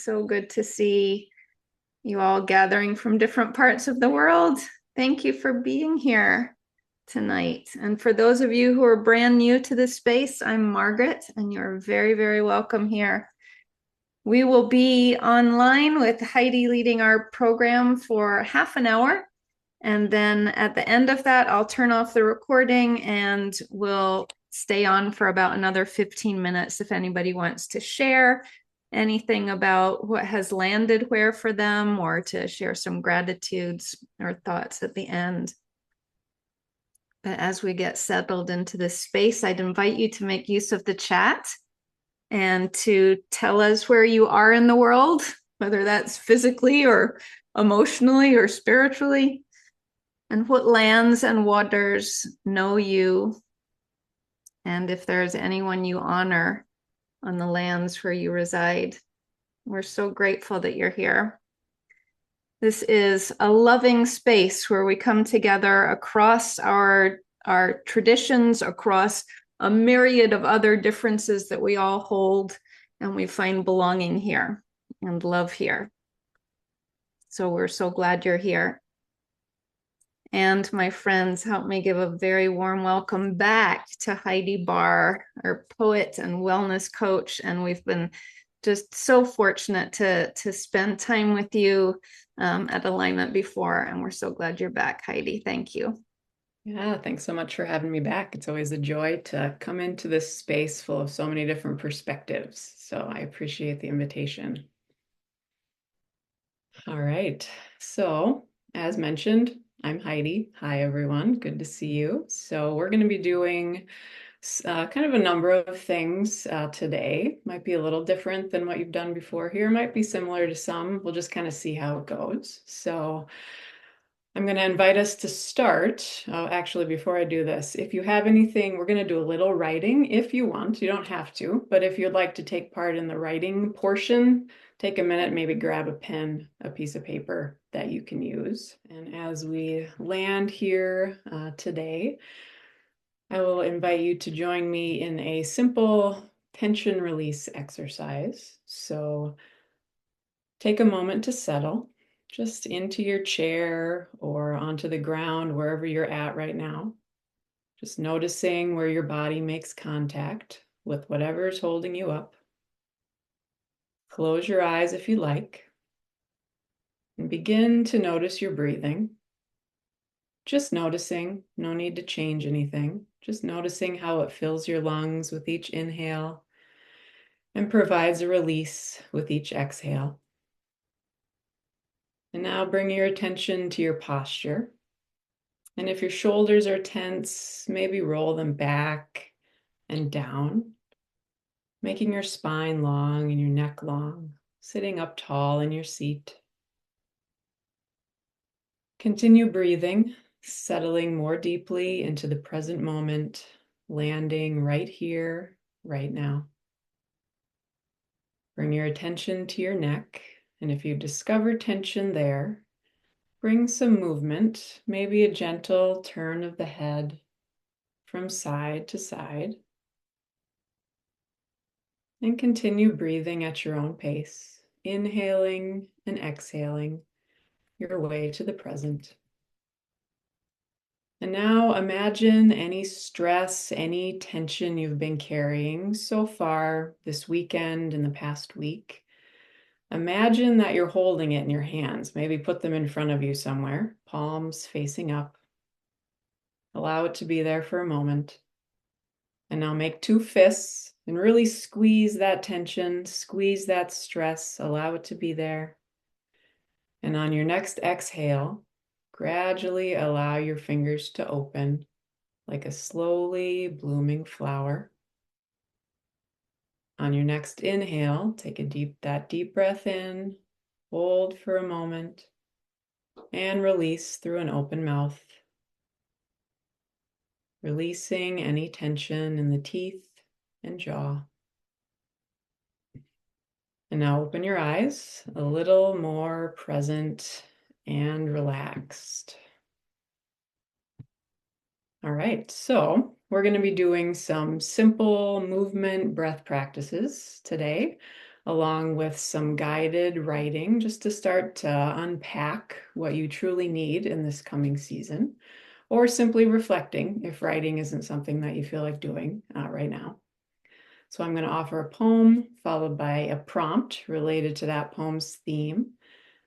So good to see you all gathering from different parts of the world. Thank you for being here tonight. And for those of you who are brand new to this space, I'm Margaret, and you're very, very welcome here. We will be online with Heidi leading our program for half an hour. And then at the end of that, I'll turn off the recording and we'll stay on for about another 15 minutes if anybody wants to share anything about what has landed where for them, or to share some gratitudes or thoughts at the end. But as we get settled into this space, I'd invite you to make use of the chat and to tell us where you are in the world, whether that's physically or emotionally or spiritually, and what lands and waters know you, and if there's anyone you honor on the lands where you reside. We're so grateful that you're here. This is a loving space where we come together across our traditions, across a myriad of other differences that we all hold, and we find belonging here and love here. So we're so glad you're here. And my friends, help me give a very warm welcome back to Heidi Barr, our poet and wellness coach. And we've been just so fortunate to spend time with you at Alignment before. And we're so glad you're back, Heidi. Thank you. Yeah, thanks so much for having me back. It's always a joy to come into this space full of so many different perspectives. So I appreciate the invitation. All right. So, as mentioned, I'm Heidi. Hi, everyone. Good to see you. So we're going to be doing kind of a number of things today. Might be a little different than what you've done before here. Might be similar to some. We'll just kind of see how it goes. So I'm going to invite us to start. Oh, actually, before I do this, if you have anything, we're going to do a little writing if you want. You don't have to, but if you'd like to take part in the writing portion, take a minute, maybe grab a pen, a piece of paper that you can use. And as we land here today, I will invite you to join me in a simple tension release exercise. So take a moment to settle just into your chair or onto the ground, wherever you're at right now. Just noticing where your body makes contact with whatever is holding you up. Close your eyes if you like, and begin to notice your breathing. Just noticing, no need to change anything. Just noticing how it fills your lungs with each inhale and provides a release with each exhale. And now bring your attention to your posture. And if your shoulders are tense, maybe roll them back and down, making your spine long and your neck long, sitting up tall in your seat. Continue breathing, settling more deeply into the present moment, landing right here, right now. Bring your attention to your neck, and if you discover tension there, bring some movement, maybe a gentle turn of the head from side to side. And continue breathing at your own pace, inhaling and exhaling your way to the present. And now imagine any stress, any tension you've been carrying so far this weekend and the past week. Imagine that you're holding it in your hands. Maybe put them in front of you somewhere, palms facing up. Allow it to be there for a moment. And now make two fists and really squeeze that tension, squeeze that stress, allow it to be there. And on your next exhale, gradually allow your fingers to open like a slowly blooming flower. On your next inhale, take that deep breath in, hold for a moment, and release through an open mouth. Releasing any tension in the teeth and jaw. And now open your eyes, a little more present and relaxed. All right, so we're going to be doing some simple movement breath practices today. along with some guided writing just to start to unpack what you truly need in this coming season, or simply reflecting if writing isn't something that you feel like doing right now. So I'm going to offer a poem followed by a prompt related to that poem's theme.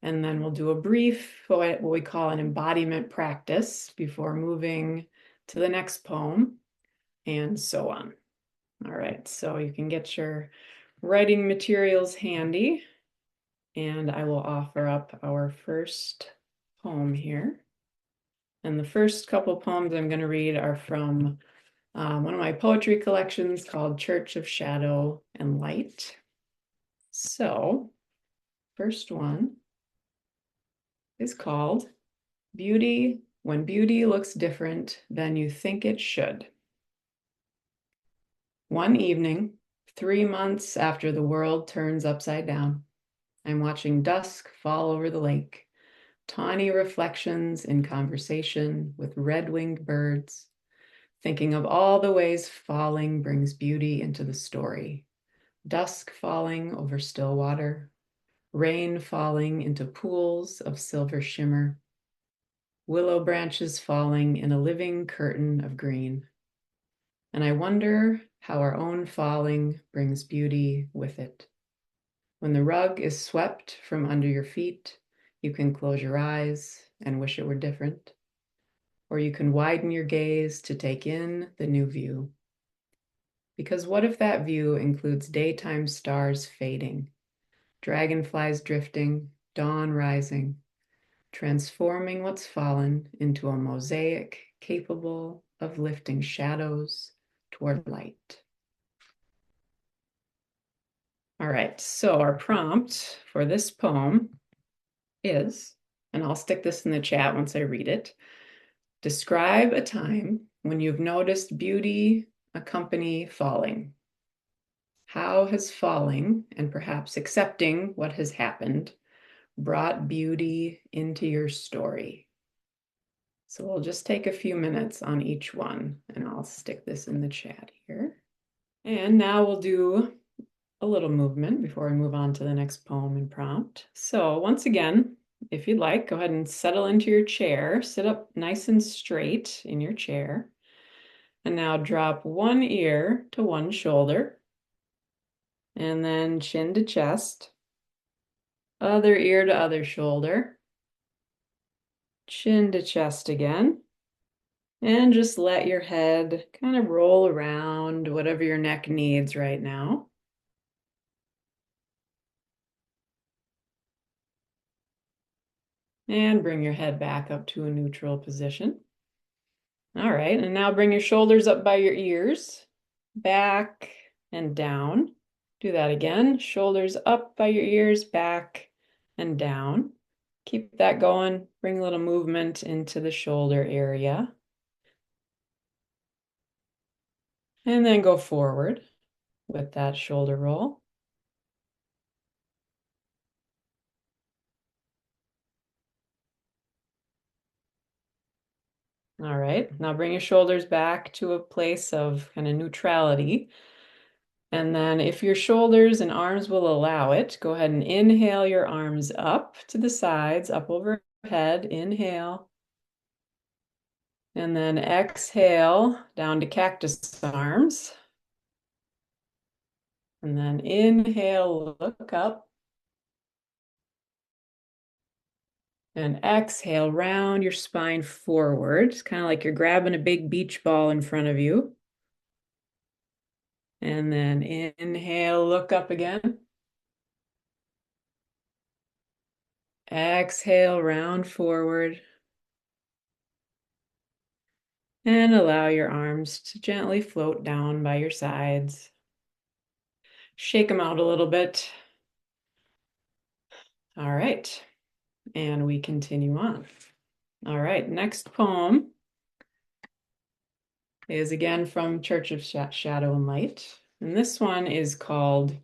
And then we'll do a brief, what we call an embodiment practice before moving to the next poem, and so on. All right, so you can get your writing materials handy, and I will offer up our first poem here. And the first couple poems I'm going to read are from one of my poetry collections called Church of Shadow and Light. So, first one is called Beauty When Beauty Looks Different Than You Think It Should. One evening, 3 months after the world turns upside down, I'm watching dusk fall over the lake, tawny reflections in conversation with red-winged birds, thinking of all the ways falling brings beauty into the story. Dusk falling over still water, rain falling into pools of silver shimmer, willow branches falling in a living curtain of green. And I wonder how our own falling brings beauty with it. When the rug is swept from under your feet, you can close your eyes and wish it were different. Or you can widen your gaze to take in the new view. Because what if that view includes daytime stars fading, dragonflies drifting, dawn rising, transforming what's fallen into a mosaic capable of lifting shadows toward light. All right, so our prompt for this poem is, and I'll stick this in the chat once I read it, describe a time when you've noticed beauty accompany falling. How has falling, and perhaps accepting what has happened, brought beauty into your story? So we'll just take a few minutes on each one, and I'll stick this in the chat here. And now we'll do a little movement before we move on to the next poem and prompt. So once again, if you'd like, go ahead and settle into your chair. Sit up nice and straight in your chair. And now drop one ear to one shoulder. And then chin to chest. Other ear to other shoulder. Chin to chest again. And just let your head kind of roll around, whatever your neck needs right now. And bring your head back up to a neutral position. All right, and now bring your shoulders up by your ears, back and down. Do that again. Shoulders up by your ears, back and down. Keep that going. Bring a little movement into the shoulder area. And then go forward with that shoulder roll. All right, now bring your shoulders back to a place of kind of neutrality. And then if your shoulders and arms will allow it, go ahead and inhale your arms up to the sides, up overhead. Inhale. And then exhale down to cactus arms. And then inhale, look up. And exhale, round your spine forward. It's kind of like you're grabbing a big beach ball in front of you. And then inhale, look up again. Exhale, round forward. And allow your arms to gently float down by your sides. Shake them out a little bit. All right. And we continue on. All right, next poem is again from Church of Shadow and Light. And this one is called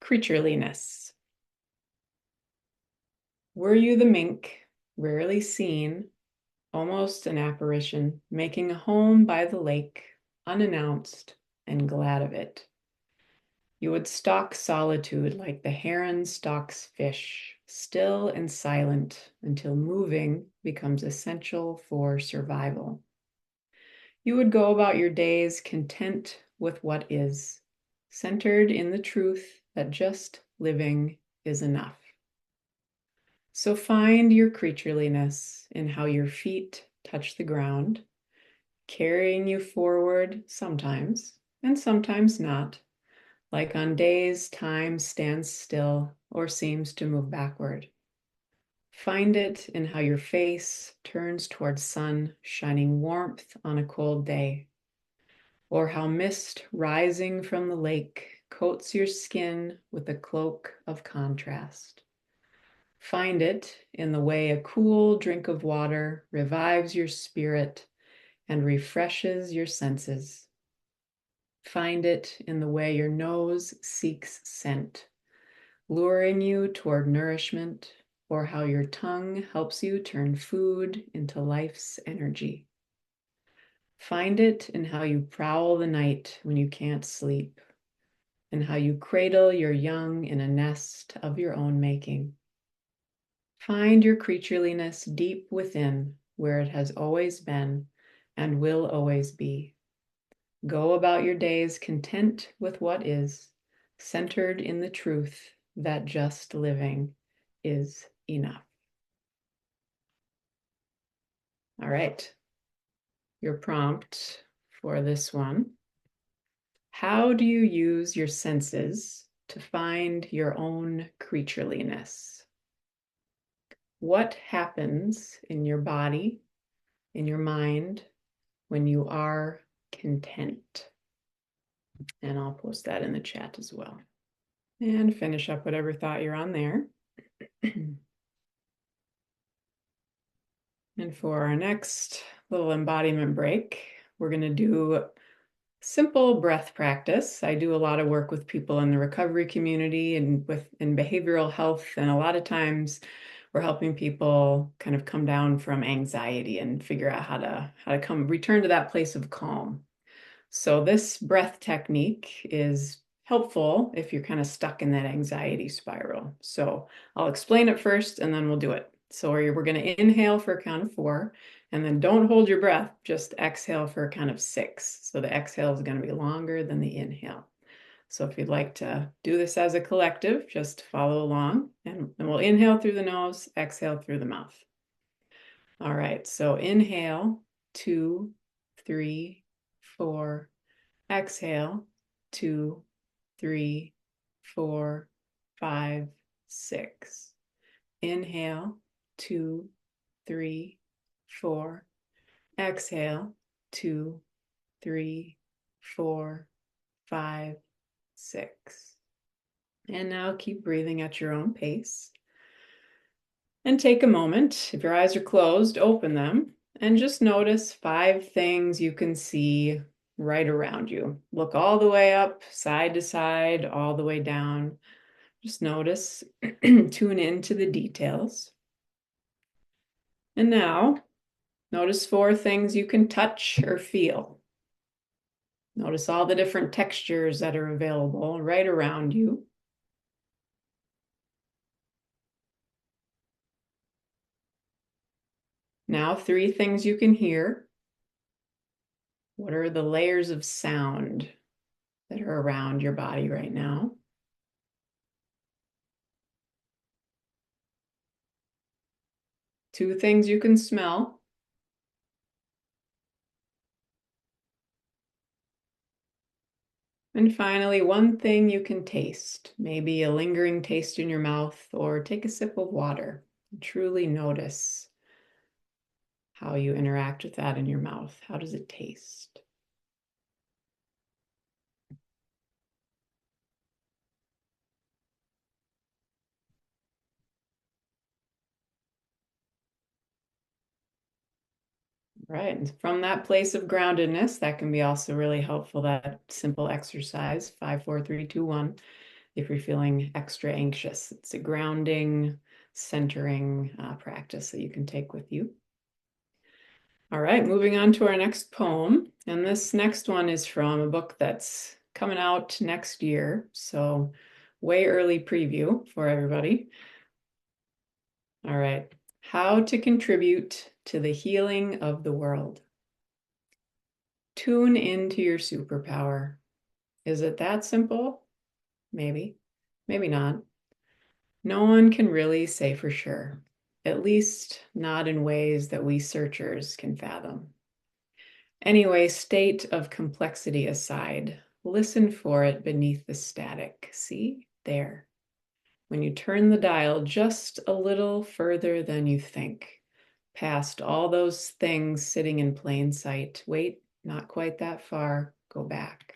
Creatureliness. Were you the mink, rarely seen, almost an apparition, making a home by the lake, unannounced and glad of it? You would stalk solitude like the heron stalks fish, still and silent until moving becomes essential for survival. You would go about your days content with what is, centered in the truth that just living is enough. So find your creatureliness in how your feet touch the ground, carrying you forward sometimes, and sometimes not, like on days time stands still or seems to move backward. Find it in how your face turns towards sun, shining warmth on a cold day, or how mist rising from the lake coats your skin with a cloak of contrast. Find it in the way a cool drink of water revives your spirit and refreshes your senses. Find it in the way your nose seeks scent, luring you toward nourishment, or how your tongue helps you turn food into life's energy. Find it in how you prowl the night when you can't sleep, and how you cradle your young in a nest of your own making. Find your creatureliness deep within, where it has always been and will always be. Go about your days content with what is, centered in the truth that just living is enough. All right, your prompt for this one. How do you use your senses to find your own creatureliness? What happens in your body, in your mind, when you are content? And I'll post that in the chat as well. And finish up whatever thought you're on there. And for our next little embodiment break, we're going to do simple breath practice. I do a lot of work with people in the recovery community and in behavioral health, and a lot of times we're helping people kind of come down from anxiety and figure out how to come return to that place of calm. So this breath technique is helpful if you're kind of stuck in that anxiety spiral. So I'll explain it first and then we'll do it. So we're going to inhale for a count of 4, and then don't hold your breath, just exhale for a count of 6. So the exhale is going to be longer than the inhale. So if you'd like to do this as a collective, just follow along, and we'll inhale through the nose, exhale through the mouth. All right, so inhale, 2, 3, 4. Exhale, 2, 3, 4, 5, 6. Inhale, 2, 3, 4. Exhale, 2, 3, 4, 5, 6. And now keep breathing at your own pace. And take a moment, if your eyes are closed, open them and just notice 5 things you can see right around you. Look all the way up, side to side, all the way down. Just notice, tune into the details. And now, notice 4 things you can touch or feel. Notice all the different textures that are available right around you. Now, 3 things you can hear. What are the layers of sound that are around your body right now? 2 things you can smell. And finally, 1 thing you can taste, maybe a lingering taste in your mouth, or take a sip of water. Truly notice how you interact with that in your mouth. How does it taste? Right, and from that place of groundedness, that can be also really helpful, that simple exercise, 5, 4, 3, 2, 1, if you're feeling extra anxious. It's a grounding, centering practice that you can take with you. All right, moving on to our next poem. And this next one is from a book that's coming out next year. So way early preview for everybody. All right. How to contribute to the healing of the world. Tune into your superpower. Is it that simple? Maybe, maybe not. No one can really say for sure, at least not in ways that we searchers can fathom. Anyway, state of complexity aside, listen for it beneath the static. See? There. When you turn the dial just a little further than you think, past all those things sitting in plain sight. Wait, not quite that far. Go back.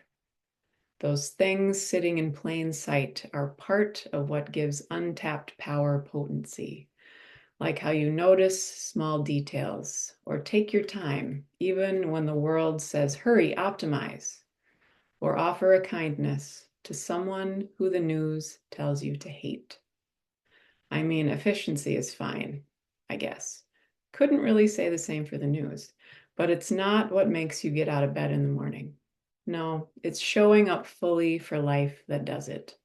Those things sitting in plain sight are part of what gives untapped power potency, like how you notice small details or take your time, even when the world says, hurry, optimize, or offer a kindness to someone who the news tells you to hate. I mean, efficiency is fine, I guess. Couldn't really say the same for the news, but it's not what makes you get out of bed in the morning. No, it's showing up fully for life that does it.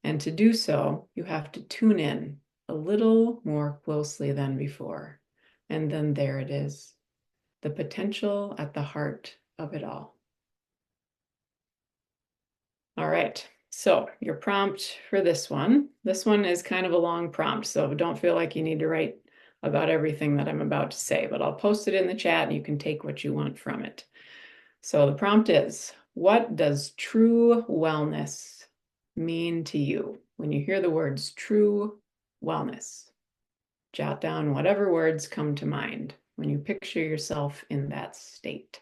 And to do so, you have to tune in a little more closely than before. And then there it is, the potential at the heart of it all. All right, so your prompt for this one is kind of a long prompt, so don't feel like you need to write about everything that I'm about to say, but I'll post it in the chat and you can take what you want from it. So the prompt is, what does true wellness mean to you? When you hear the words true wellness, jot down whatever words come to mind when you picture yourself in that state.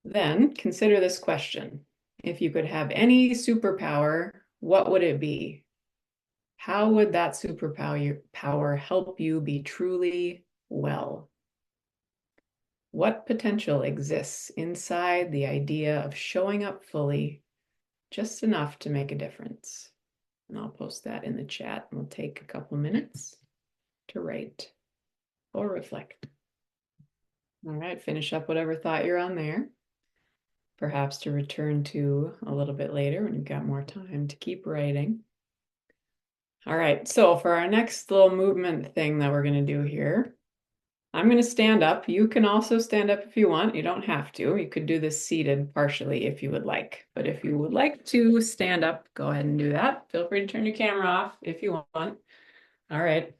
Then consider this question. If you could have any superpower, what would it be? How would that superpower help you be truly well? What potential exists inside the idea of showing up fully, just enough to make a difference? And I'll post that in the chat. We'll take a couple minutes to write or reflect. All right, finish up whatever thought you're on there. Perhaps to return to a little bit later when you've got more time to keep writing. All right, so for our next little movement thing that we're going to do here, I'm going to stand up. You can also stand up if you want. You don't have to. You could do this seated partially if you would like. But if you would like to stand up, go ahead and do that. Feel free to turn your camera off if you want. All right.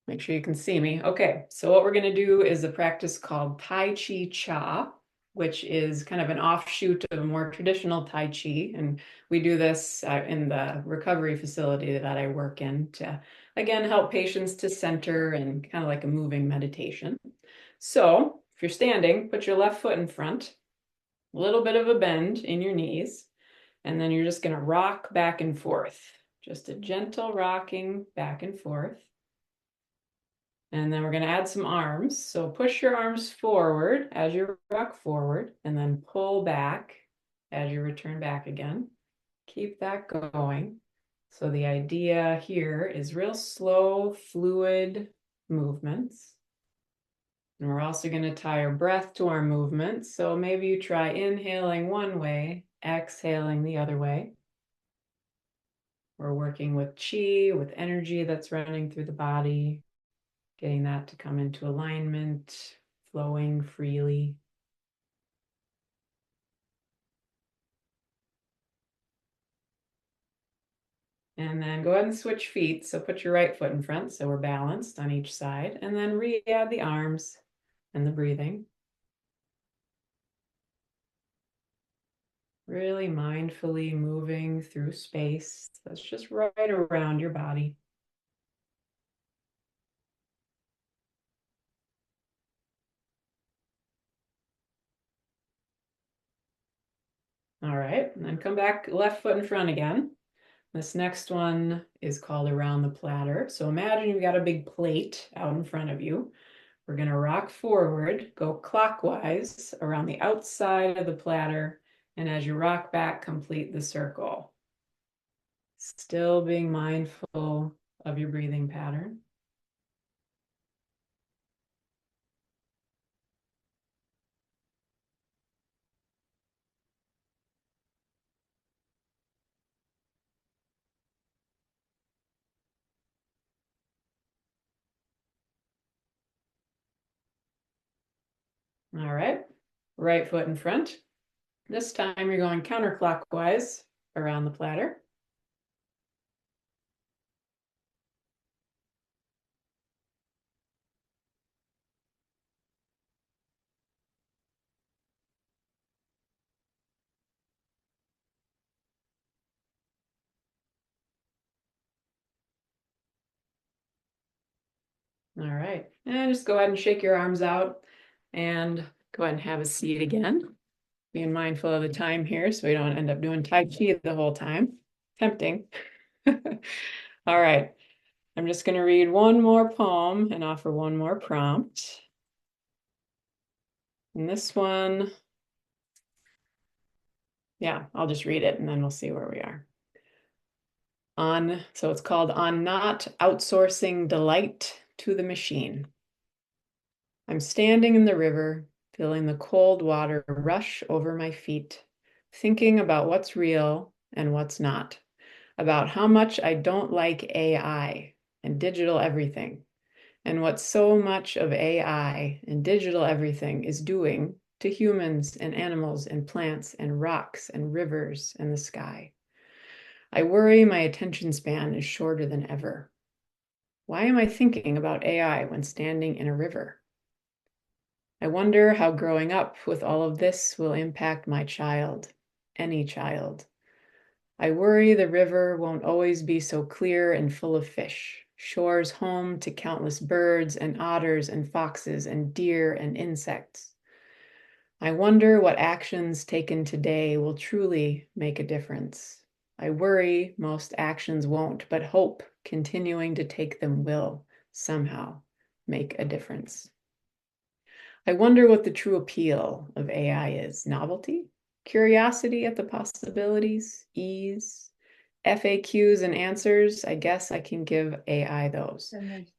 Make sure you can see me. Okay, so what we're going to do is a practice called Tai Chi Cha, which is kind of an offshoot of a more traditional Tai Chi. And we do this in the recovery facility that I work in to, again, help patients to center and kind of like a moving meditation. So if you're standing, put your left foot in front, a little bit of a bend in your knees, and then you're just going to rock back and forth. Just a gentle rocking back and forth. And then we're going to add some arms. So push your arms forward as you rock forward and then pull back as you return back again. Keep that going. So the idea here is real slow, fluid movements. And we're also going to tie our breath to our movements. So maybe you try inhaling one way, exhaling the other way. We're working with chi, with energy that's running through the body. Getting that to come into alignment, flowing freely. And then go ahead and switch feet. So put your right foot in front so we're balanced on each side. And then re-add the arms and the breathing. Really mindfully moving through space that's just right around your body. All right, and then come back left foot in front again. This next one is called around the platter. So imagine you've got a big plate out in front of you. We're going to rock forward, go clockwise around the outside of the platter, and as you rock back, complete the circle. Still being mindful of your breathing pattern. All right. Right foot in front. This time you're going counterclockwise around the platter. All right. And just go ahead and shake your arms out and go ahead and have a seat again. Being mindful of the time here so we don't end up doing Tai Chi the whole time. Tempting. All right. I'm just going to read one more poem and offer one more prompt. And this one, yeah, I'll just read it and then we'll see where we are. So it's called On Not Outsourcing Delight to the Machine. I'm standing in the river, feeling the cold water rush over my feet, thinking about what's real and what's not, about how much I don't like AI and digital everything, and what so much of AI and digital everything is doing to humans and animals and plants and rocks and rivers and the sky. I worry my attention span is shorter than ever. Why am I thinking about AI when standing in a river? I wonder how growing up with all of this will impact my child, any child. I worry the river won't always be so clear and full of fish, shores home to countless birds and otters and foxes and deer and insects. I wonder what actions taken today will truly make a difference. I worry most actions won't, but hope continuing to take them will somehow make a difference. I wonder what the true appeal of AI is. Novelty, curiosity at the possibilities, ease, FAQs and answers. I guess I can give AI those.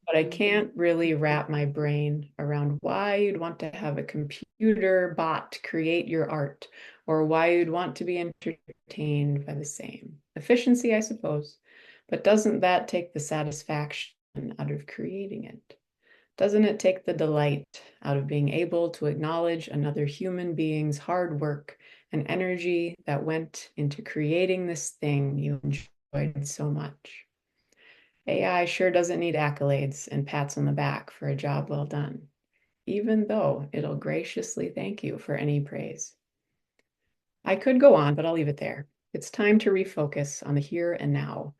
But I can't really wrap my brain around why you'd want to have a computer bot create your art, or why you'd want to be entertained by the same. Efficiency, I suppose, but doesn't that take the satisfaction out of creating it? Doesn't it take the delight out of being able to acknowledge another human being's hard work and energy that went into creating this thing you enjoyed so much? AI sure doesn't need accolades and pats on the back for a job well done, even though it'll graciously thank you for any praise. I could go on, but I'll leave it there. It's time to refocus on the here and now,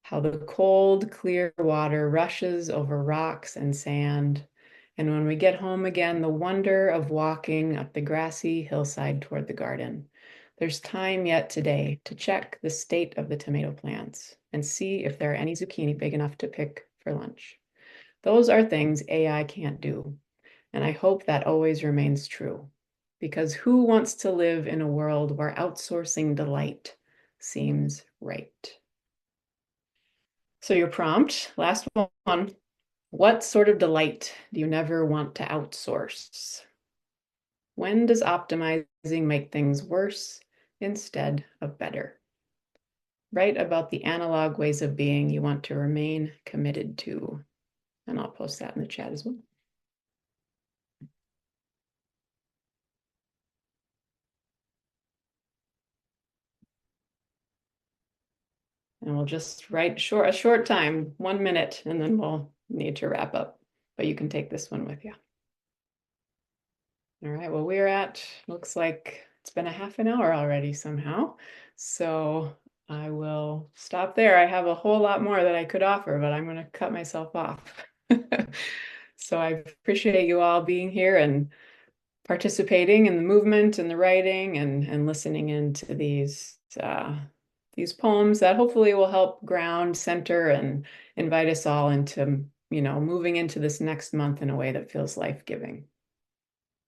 how the cold, clear water rushes over rocks and sand. And when we get home again, the wonder of walking up the grassy hillside toward the garden. There's time yet today to check the state of the tomato plants and see if there are any zucchini big enough to pick for lunch. Those are things AI can't do. And I hope that always remains true. Because who wants to live in a world where outsourcing delight seems right? So your prompt, last one, what sort of delight do you never want to outsource? When does optimizing make things worse instead of better? Write about the analog ways of being you want to remain committed to. And I'll post that in the chat as well. And we'll just write a short time, 1 minute, and then we'll need to wrap up. But you can take this one with you. All right, well, looks like it's been a half an hour already somehow. So I will stop there. I have a whole lot more that I could offer, but I'm going to cut myself off. So I appreciate you all being here and participating in the movement and the writing and listening into these poems that hopefully will help ground, center, and invite us all into, moving into this next month in a way that feels life-giving.